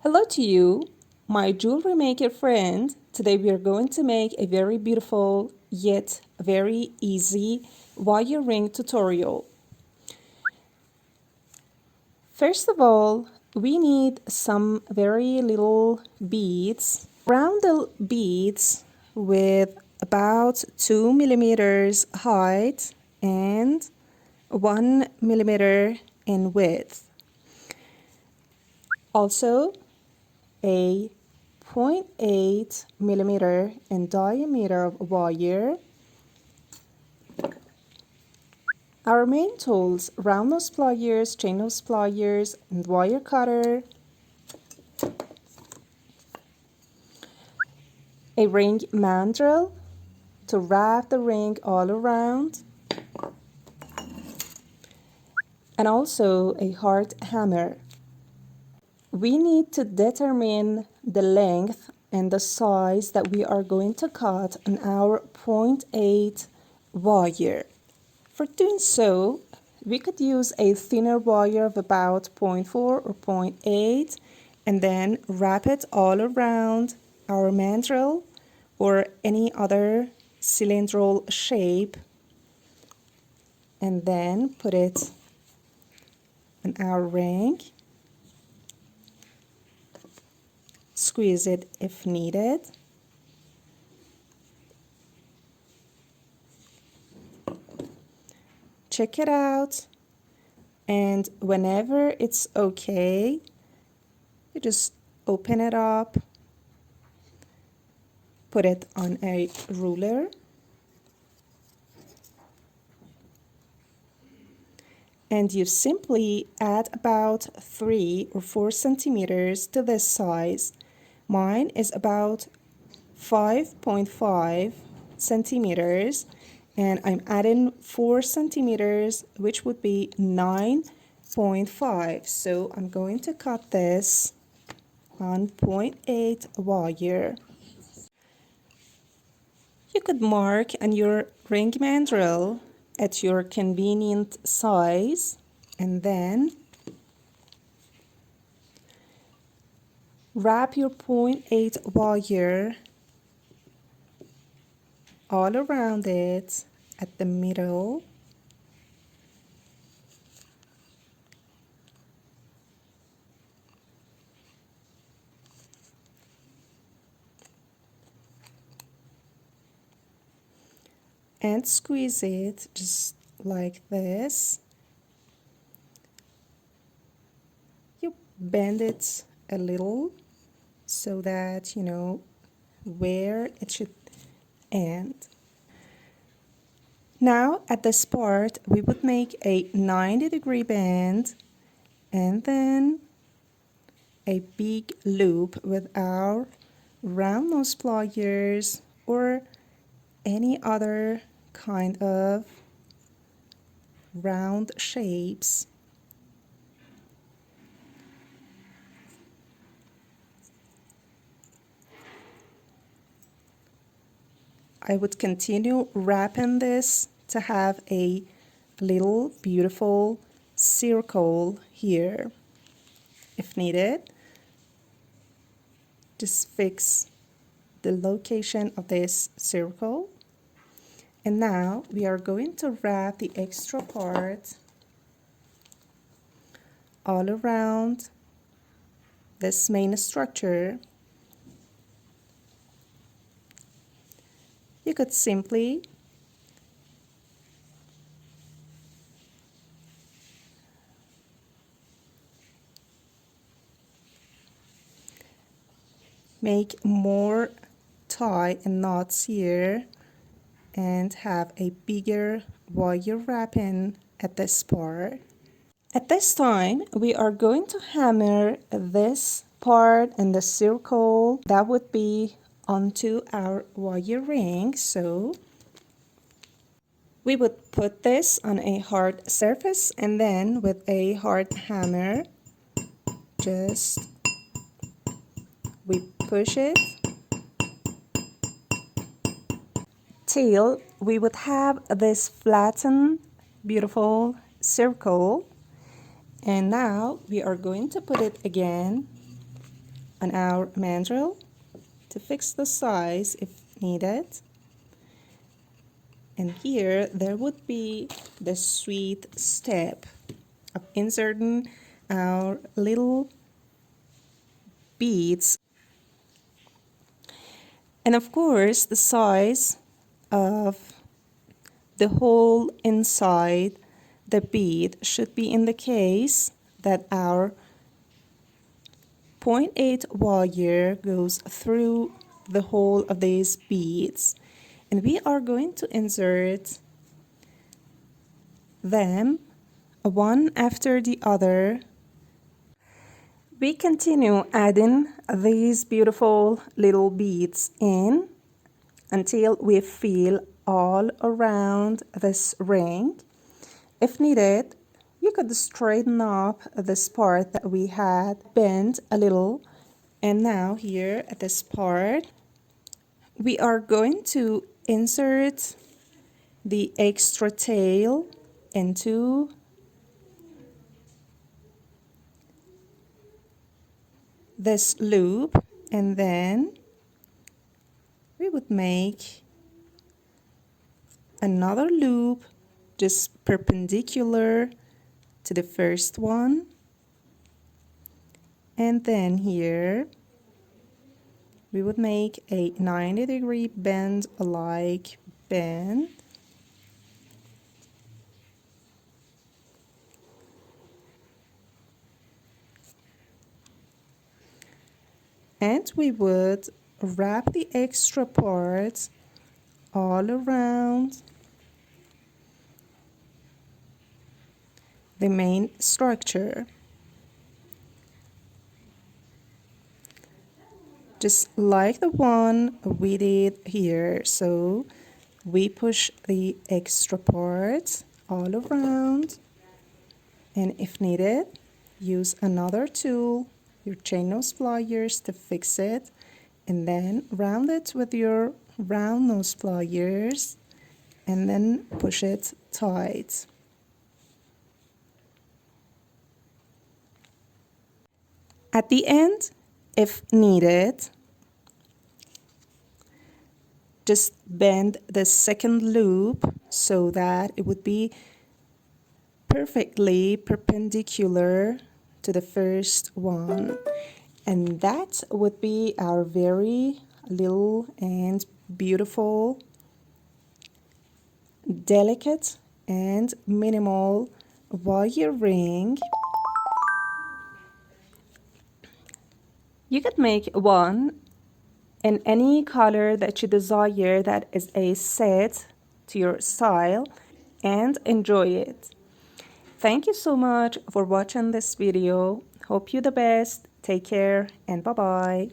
Hello to you, my jewelry maker friend. Today we are going to make a very beautiful yet very easy wire ring tutorial. First of all, we need some very little beads, roundel beads with about 2 millimeters height and 1 millimeter in width. Also, a 0.8 millimeter in diameter wire. Our main tools: round nose pliers, chain nose pliers, and wire cutter. A ring mandrel to wrap the ring all around. And also a hard hammer. We need to determine the length and the size that we are going to cut on our 0.8 wire. For doing so, we could use a thinner wire of about 0.4 or 0.8 and then wrap it all around our mandrel or any other cylindrical shape and then put it on our ring. Squeeze it if needed. Check it out, and whenever it's okay, you just open it up, put it on a ruler, and you simply add about 3 or 4 centimeters to this size. Mine is about 5.5 centimeters, and I'm adding 4 centimeters, which would be 9.5. So I'm going to cut this on 0.8 wire. You could mark on your ring mandrel at your convenient size, and then wrap your 0.8 wire all around it at the middle. And squeeze it just like this. You bend it a little so that you know where it should end. Now at this part we would make a 90-degree bend and then a big loop with our round nose pliers or any other kind of round shapes. I would continue wrapping this to have a little beautiful circle here. If needed, just fix the location of this circle. And now we are going to wrap the extra part all around this main structure. You could simply make more tie and knots here and have a bigger wire wrapping at this part. At this time, we are going to hammer this part and the circle that would be onto our wire ring. So we would put this on a hard surface and then with a hard hammer, just we push it till we would have this flattened, beautiful circle. And now we are going to put it again on our mandrel to fix the size if needed. And here there would be the sweet step of inserting our little beads. And of course, the size of the hole inside the bead should be in the case that our 0.8 wire goes through the hole of these beads. And we are going to insert them one after the other. We continue adding these beautiful little beads in until we fill all around this ring. If needed, you could straighten up this part that we had bent a little. And now here at this part, we are going to insert the extra tail into this loop, and then we would make another loop just perpendicular to the first one, and then here we would make a 90-degree bend like bend, and we would wrap the extra parts all around the main structure, just like the one we did here. So we push the extra parts all around, and if needed, use another tool, your chain nose pliers, to fix it, and then round it with your round nose pliers, and then push it tight. At the end, if needed, just bend the second loop so that it would be perfectly perpendicular to the first one. And that would be our very little and beautiful, delicate and minimal wire ring. You could make one in any color that you desire that is a set to your style, and enjoy it. Thank you so much for watching this video. Hope you the best. Take care and bye-bye.